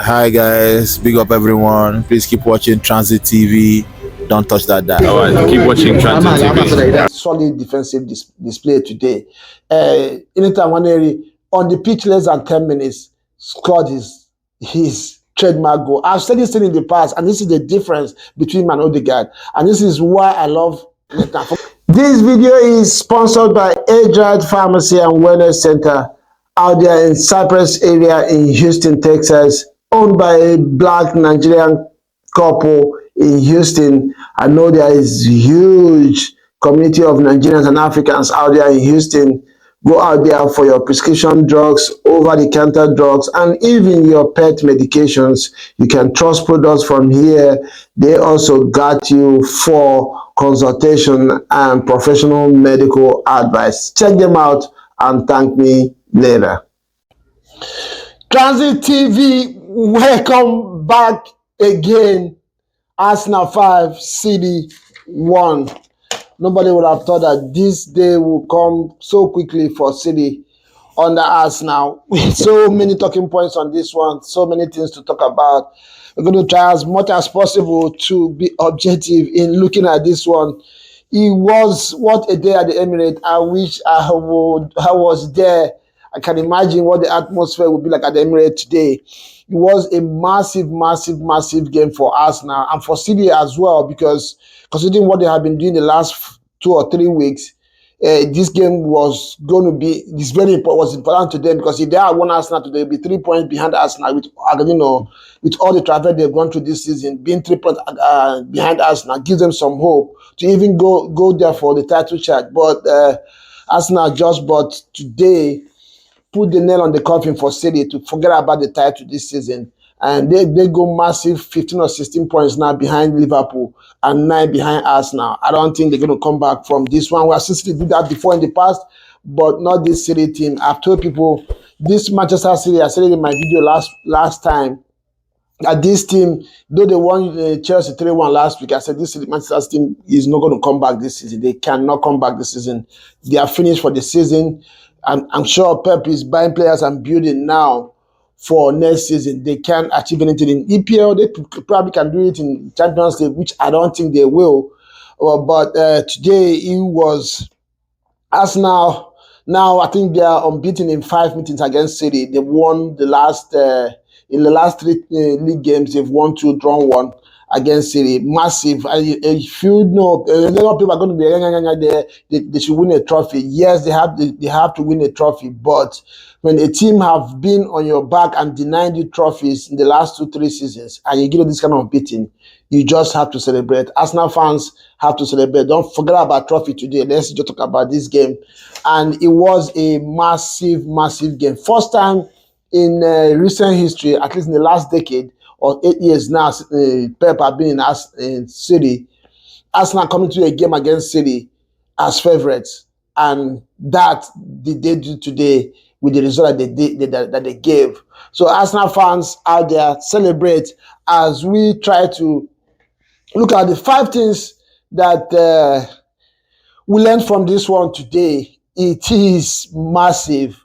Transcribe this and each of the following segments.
Hi guys, big up everyone. Please keep watching Transit TV. Don't touch that dial. All right, keep watching Transit TV. Solid defensive display today. Anytime Waneri on the pitch less than 10 minutes scored his trademark goal. I've said this thing in the past, and this is the difference between man and Ødegaard. And this is why I love Nathan. This video is sponsored by Riot Pharmacy and Wellness Center out there in Cypress area in Houston, Texas, owned by a black Nigerian couple in Houston. I know there is huge community of Nigerians and Africans out there in Houston. Go out there for your prescription drugs, over-the-counter drugs, and even your pet medications. You can trust products from here. They also got you for consultation and professional medical advice. Check them out and thank me later. Transit TV, welcome back again. Arsenal 5, City 1. Nobody would have thought that this day will come so quickly for City under Arsenal. So many talking points on this one, so many things to talk about. We're going to try as much as possible to be objective in looking at this one. It was what a day at the Emirates. I wish I was there. I can imagine what the atmosphere would be like at the Emirates today. It was a massive game for Arsenal and for City as well, because considering what they have been doing the last 2 or 3 weeks, this game was going to be was important to them, because if they had won Arsenal today, they'd be 3 points behind Arsenal with all the travel they've gone through this season. Being 3 points behind Arsenal gives them some hope to even go there for the title chat. But Arsenal just but today put the nail on the coffin for City to forget about the title this season. And they go massive 15 or 16 points now behind Liverpool and 9 behind Arsenal. I don't think they're going to come back from this one. We have seen City do that before in the past, but not this City team. I've told people, this Manchester City, I said it in my video last time, that this team, though they won Chelsea 3-1 last week, I said this Manchester team is not going to come back this season. They cannot come back this season. They are finished for the season. I'm sure Pep is buying players and building now for next season. They can't achieve anything in EPL. They probably can do it in Champions League, which I don't think they will. But today it was Arsenal. Now I think they are unbeaten in 5 meetings against City. They won the last in the last 3 league games. They've won 2, drawn 1 against City. Massive. If you know, a lot of people are going to be they should win a trophy. Yes, they have to win a trophy. But when a team have been on your back and denied you trophies in the last 2-3 seasons, and you give this kind of beating, you just have to celebrate. Arsenal fans have to celebrate. Don't forget about trophy today. Let's just talk about this game. And it was a massive game. First time in recent history, at least in the last decade, or 8 years now, Pep have been in City. Arsenal coming to a game against City as favourites, and that did they do today with the result that they gave. So Arsenal fans out there, celebrate as we try to look at the 5 things that we learned from this one today. It is massive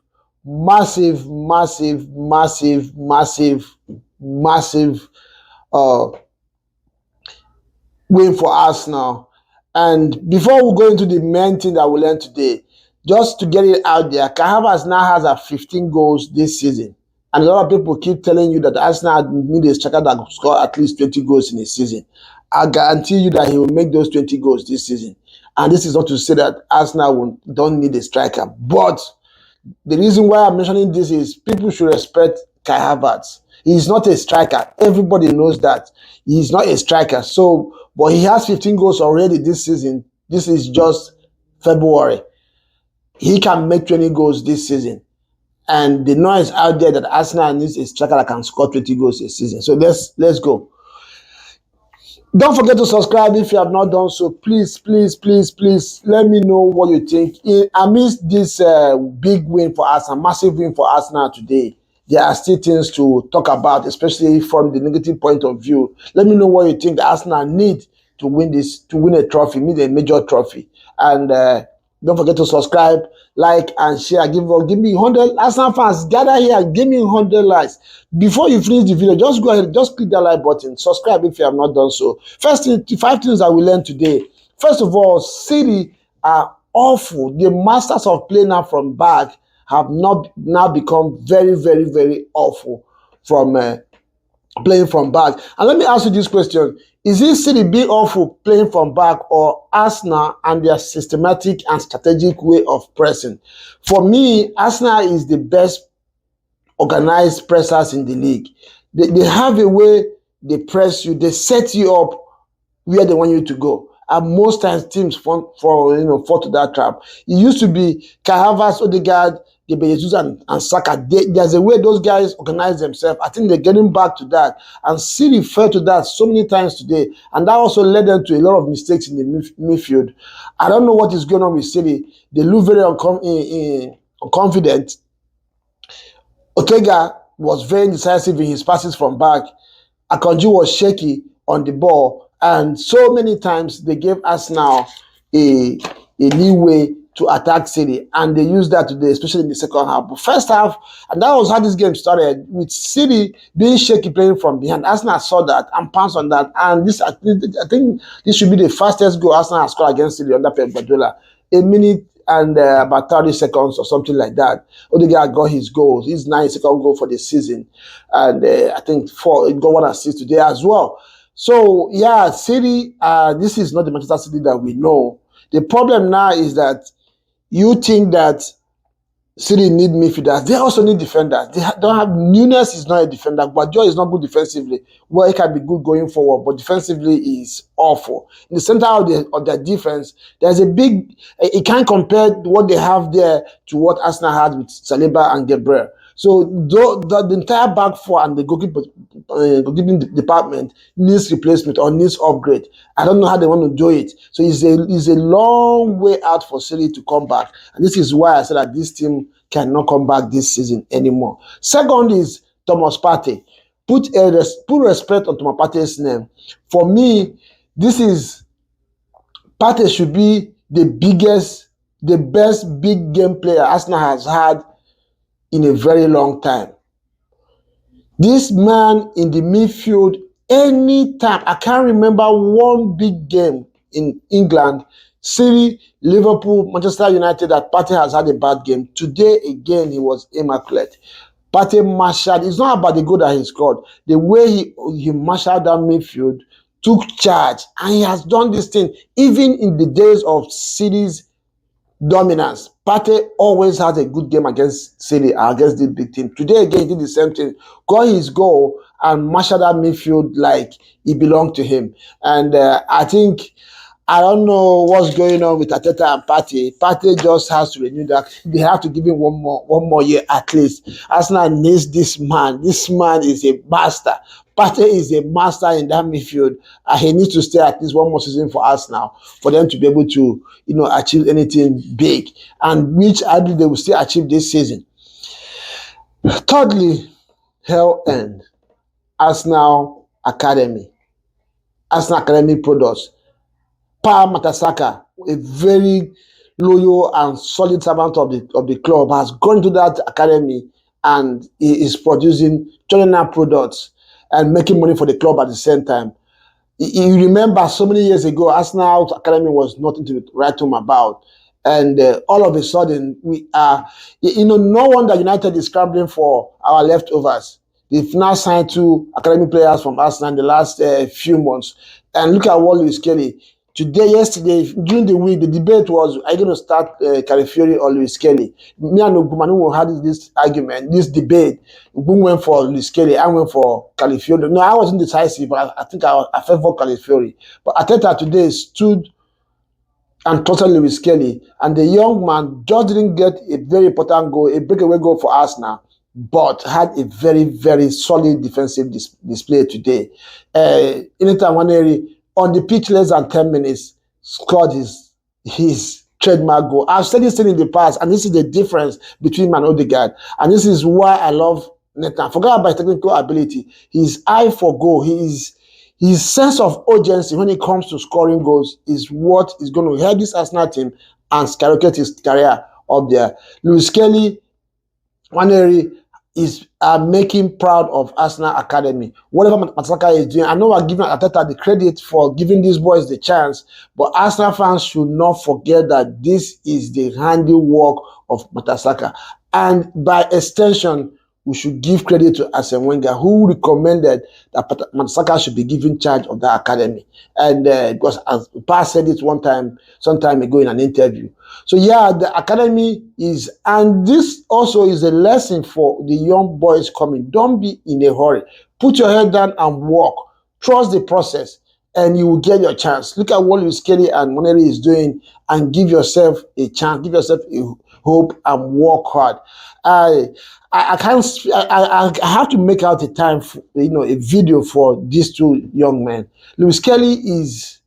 win for Arsenal. And before we go into the main thing that we learned today, just to get it out there, Havertz now has 15 goals this season. And a lot of people keep telling you that Arsenal need a striker that will score at least 20 goals in a season. I guarantee you that he will make those 20 goals this season. And this is not to say that Arsenal don't need a striker. But the reason why I'm mentioning this is people should respect Kai Havertz. He's not a striker. Everybody knows that. He's not a striker. So, but he has 15 goals already this season. This is just February. He can make 20 goals this season. And the noise out there that Arsenal needs a striker that can score 20 goals a season. So let's go. Don't forget to subscribe if you have not done so. Please, let me know what you think. Amidst this big win for Arsenal, massive win for Arsenal today, there are still things to talk about, especially from the negative point of view. Let me know what you think Arsenal need to win a trophy, need a major trophy. And Don't forget to subscribe, like, and share. Give me 100 Arsenal fans. Gather here and give me 100 likes. Before you finish the video, just go ahead, just click that like button. Subscribe if you have not done so. First thing, 5 things that we learned today. First of all, City are awful. The masters of playing out from back have not now become very, very, very awful from playing from back. And let me ask you this question. Is it City being awful playing from back, or Arsenal and their systematic and strategic way of pressing? For me, Arsenal is the best organized pressers in the league. They have a way they press you, they set you up where they want you to go. And most times teams fall to that trap. It used to be Havertz, Ødegaard, Jesus and Saka. There's a way those guys organize themselves. I think they're getting back to that. And City fell to that so many times today. And that also led them to a lot of mistakes in the midfield. I don't know what is going on with City. They look very confident. Ødegaard was very indecisive in his passes from back. Akanji was shaky on the ball. And so many times they gave Arsenal a leeway to attack City, and they used that today, especially in the second half. But first half, and that was how this game started, with City being shaky playing from behind. Arsenal saw that and pounced on that, and I think this should be the fastest goal Arsenal has scored against City under Pep Guardiola. A minute and about 30 seconds or something like that. Ødegaard got his goals, his 9-second goal for the season, and I think he got 1 assist today as well. So yeah, City, this is not the Manchester City that we know. The problem now is that you think that City need midfielders. They also need defenders. They don't have Nunes is not a defender. Guardiola is not good defensively. Well, he can be good going forward, but defensively is awful. In the center of their defense, there's a big. It can't compare what they have there to what Arsenal had with Saliba and Gabriel. So the entire back four and the goalkeeping department needs replacement or needs upgrade. I don't know how they want to do it. So it's a long way out for City to come back. And this is why I said that this team cannot come back this season anymore. Second is Thomas Partey. Put respect on Thomas Partey's name. For me, Partey should be the best big game player Arsenal has had in a very long time. This man in the midfield, anytime, I can't remember one big game in England, City, Liverpool, Manchester United, that Partey has had a bad game. Today, again, he was immaculate. Partey marshaled. It's not about the goal that he scored. The way he marshaled that midfield, took charge, and he has done this thing even in the days of City's dominance. Partey always has a good game against City, against the big team. Today again, he did the same thing. Got his goal and marshaled that midfield like it belonged to him. And I don't know what's going on with Arteta and Partey. Partey just has to renew that. They have to give him one more year at least. Arsenal needs this man. This man is a master. Partey is a master in that midfield. He needs to stay at least one more season for Arsenal for them to be able to, achieve anything big, and which I believe they will still achieve this season. Thirdly, Hell End, Arsenal Academy products. Saka, a very loyal and solid servant of the club, has gone to that academy and he is producing turning products and making money for the club at the same time. You remember so many years ago, Arsenal Academy was nothing to write home about. And all of a sudden, we are, no wonder United is scrambling for our leftovers. They've now signed 2 academy players from Arsenal in the last few months. And look at what Luis Kelly. Yesterday, during the week, the debate was, are you going to start Calafiori or Luis Kelly? Me and Ogumanu had this argument, this debate. Ogum went for Luis Kelly, I went for Calafiori. No, I wasn't decisive, but I think I favored Calafiori. But Arteta today stood and trusted Luis Kelly, and the young man just didn't get a very important goal, a breakaway goal for Arsenal, but had a very, very solid defensive display today. Anytime on the pitch, less than 10 minutes, scored his trademark goal. I've said this thing in the past, and this is the difference between him and Ødegaard. And this is why I love Nathan. Forget about his technical ability. His eye for goal, his sense of urgency when it comes to scoring goals is what is going to help this Arsenal team and skyrocket his career up there. Lewis Kelly, Waneri is making proud of Arsenal Academy. Whatever Saka is doing, I know we're giving Arteta the credit for giving these boys the chance, but Arsenal fans should not forget that this is the handiwork of Saka. And by extension, we should give credit to Arsene Wenger, who recommended that Saka should be given charge of the academy. And because as Pa said it some time ago in an interview. So yeah, the academy is, and this also is a lesson for the young boys coming. Don't be in a hurry. Put your head down and work. Trust the process, and you will get your chance. Look at what Lewis Kelly and Moneri is doing, and give yourself a chance. Give yourself a hope and work hard. I have to make out a time for, a video for these two young men. Lewis Kelly is,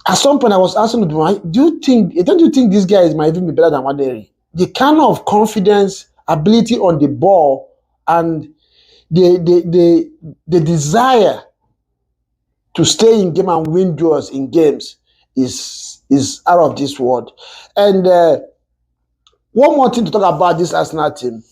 at some point I was asking him, don't you think this guy might even be better than Waneri? The kind of confidence, ability on the ball, and the desire to stay in game and win duels in games is out of this world. And one more thing to talk about this Arsenal team.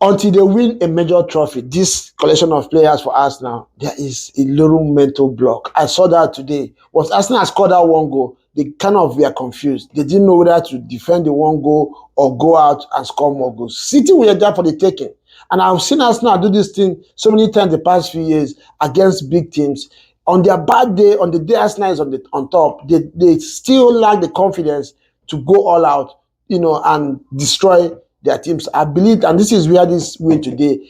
Until they win a major trophy, this collection of players for Arsenal, there is a little mental block. I saw that today. Once Arsenal scored that one goal, they kind of were confused. They didn't know whether to defend the one goal or go out and score more goals. City were there for the taking. And I've seen Arsenal do this thing so many times the past few years against big teams. On their bad day, on the day Arsenal is on top, they still lack the confidence to go all out, and destroy their teams. I believe, and this is where this win today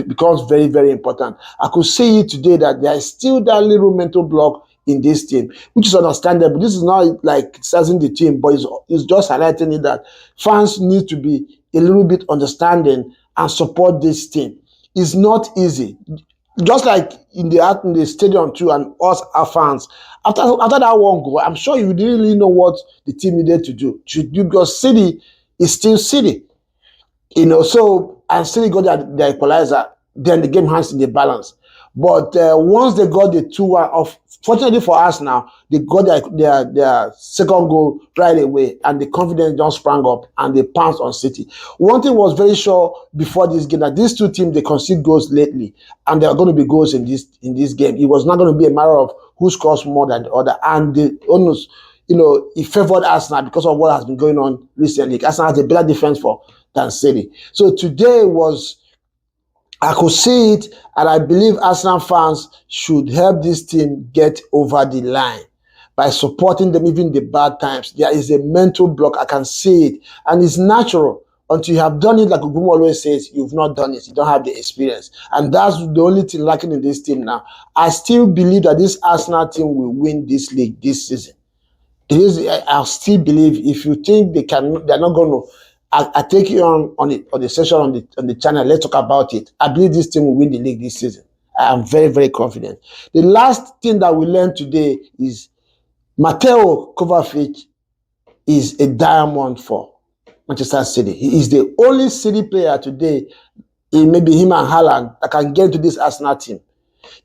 becomes very, very important. I could see it today that there is still that little mental block in this team, which is understandable. This is not like criticizing the team, but it's just highlighting it that fans need to be a little bit understanding and support this team. It's not easy. Just like in the stadium too, and us, our fans, after that one goal, I'm sure you didn't really know what the team needed to do. Because City is still City. So, and City got their equalizer, then the game hands in the balance. But once they got the 2-1 off, fortunately for us now, they got their second goal right away, and the confidence just sprang up, and they pounced on City. One thing was very sure before this game, that these two teams, they concede goals lately, and there are going to be goals in this game. It was not going to be a matter of who scores more than the other, and the owners, it favored Arsenal because of what has been going on recently. Arsenal has a better defense than City. So today I could see it, and I believe Arsenal fans should help this team get over the line by supporting them even in the bad times. There is a mental block. I can see it, and it's natural. Until you have done it, like Ugumo always says, you've not done it. You don't have the experience, and that's the only thing lacking in this team now. I still believe that this Arsenal team will win this league this season. I still believe. If you think they're not going to. I take you on the session on the channel. Let's talk about it. I believe this team will win the league this season. I am very, very confident. The last thing that we learned today is Mateo Kovacic is a diamond for Manchester City. He is the only City player today, maybe him and Haaland, that can get into this Arsenal team.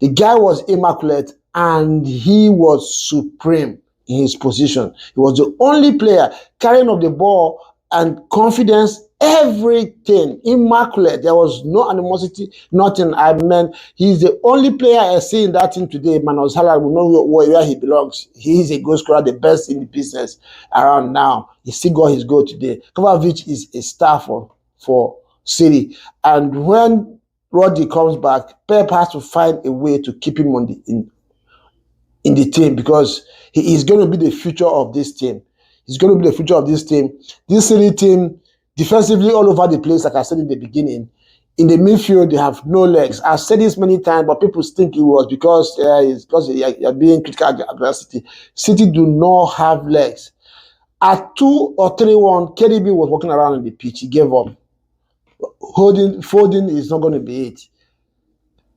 The guy was immaculate, and he was supreme in his position. He was the only player carrying up the ball and confidence, everything, immaculate. There was no animosity, nothing. I mean, he's the only player I see in that team today. Manos Haaland will know where he belongs. He is a goal scorer, the best in the business around now. He still got his goal today. Kovacic is a star for City. And when Rodri comes back, Pep has to find a way to keep him in the team, because he is going to be the future of this team. He's going to be the future of this team. This City team, defensively all over the place, like I said in the beginning. In the midfield, they have no legs. I've said this many times, but people think it was because you're being critical aggressive. City do not have legs. At 2 or 3-1, KDB was walking around on the pitch. He gave up. Foden is not going to be it.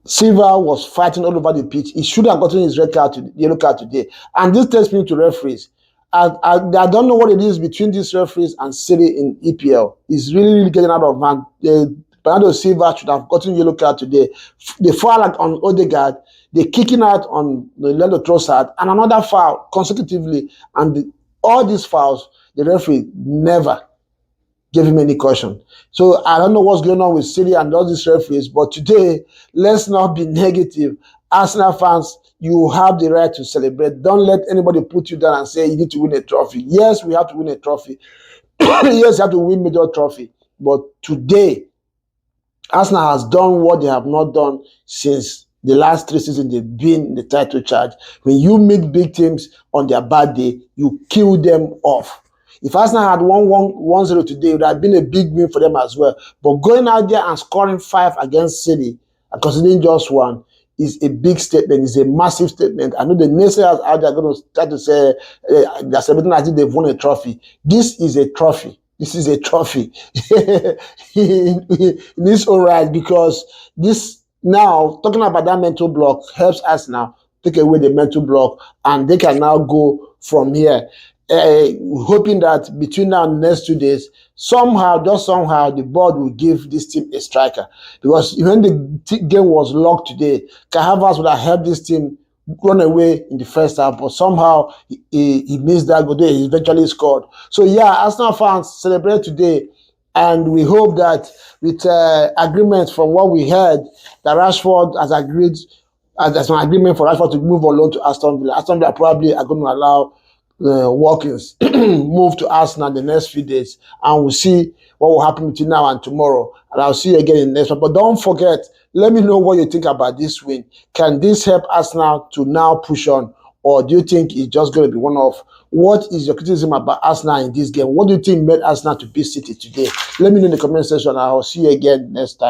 Silva was fighting all over the pitch. He should have gotten his yellow card today. And this takes me to referees. I don't know what it is between these referees and City in EPL. It's really, really getting out of hand. Bernardo Silva should have gotten yellow card today. The foul on Ødegaard, the kicking out on Leandro Trossard, and another foul consecutively. And all these fouls, the referee never gave him any caution. So I don't know what's going on with City and all these referees, but today, let's not be negative. Arsenal fans, you have the right to celebrate. Don't let anybody put you down and say you need to win a trophy. Yes, we have to win a trophy. Yes, you have to win major trophy. But today, Arsenal has done what they have not done since the last 3 seasons they've been in the title charge. When you meet big teams on their bad day, you kill them off. If Arsenal had won 1-0 today, it would have been a big win for them as well. But going out there and scoring 5 against City and considering just 1 is a big statement. It's a massive statement. I know the naysayers out there are going to start to say they're celebrating as if they've won a trophy. This is a trophy. This is a trophy. It's all right, because this now, talking about that mental block, helps us now take away the mental block, and they can now go from here. Hoping that between now and the next 2 days, somehow, just somehow, the board will give this team a striker. Because when the game was locked today, Havertz would have helped this team run away in the first half, but somehow he missed that goal. He eventually scored. So yeah, Arsenal fans, celebrate today, and we hope that with agreement from what we heard, that Rashford has agreed, there's an agreement for Rashford to move on loan to Aston Villa. Aston Villa probably are going to allow Watkins move to Arsenal in the next few days, and we'll see what will happen between now and tomorrow. And I'll see you again in the next one. But don't forget, let me know what you think about this win. Can this help Arsenal to now push on, or do you think it's just going to be one-off? What is your criticism about Arsenal in this game? What do you think made Arsenal to beat City today? Let me know in the comment section. I'll see you again next time.